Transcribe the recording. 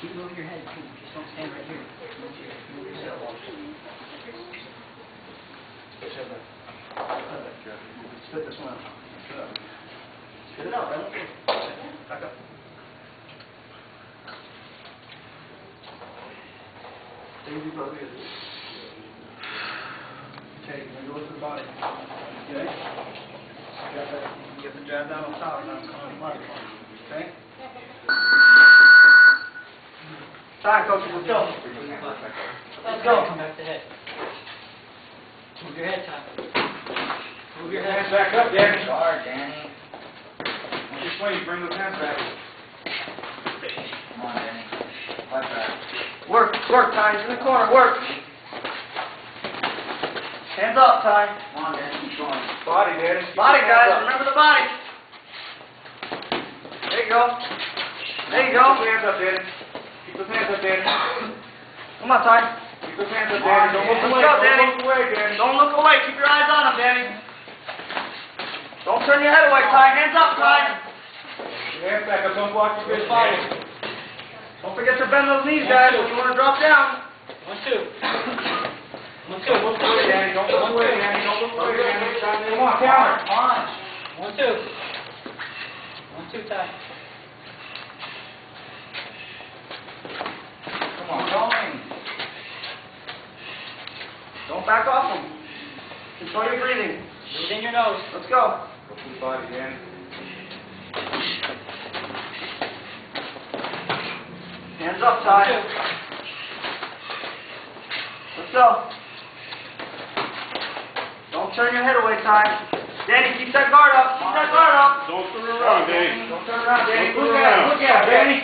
Keep moving your head, too. Just don't stand right here. Move yourself. Spit this one out. Spit it out, right? Back up. Easy, brother. Okay, now go to the body. Okay? Get the jab down on top, now come on the body. Okay? Time, coaches, let's go. Let's go. Come back to head. Move your head, Tom. Move your head. Hands back up, Danny. Guard, Danny. This way, you bring those hands back. Come on, Danny. Left back. Work, Ty. He's in the corner, work. Hands up, Ty. Come on, Danny. Keep going. Body, Danny. Body, guys. Remember the body. There you go. There you go. Keep those hands up, Danny. Keep those hands up, Danny. Come on, Ty. Keep those hands up, Danny. Don't look away. Don't look away, Danny. Don't look away. Keep your eyes on him, Danny. Don't turn your head away, Ty. Hands up, Ty. Your hands back up. Don't block your good body. Don't forget to bend those knees, guys, when you want to drop down. 1, 2. 1, 2. Don't look away, Danny. Don't look away, Danny. Don't look away, Danny. Come on, counter. Come on. 1, 2. 1, 2, Ty. Come on, going. Don't back off him. Control your breathing. Breathe in your nose. Let's go. Go full body, Danny. Hands up, Ty. 1, 2. Let's go. Don't turn your head away, Ty. Danny, keep that guard up. Keep that guard up. Don't turn around, Danny. Don't turn around, Danny. Don't Look turn at it. around. Look at it, Danny.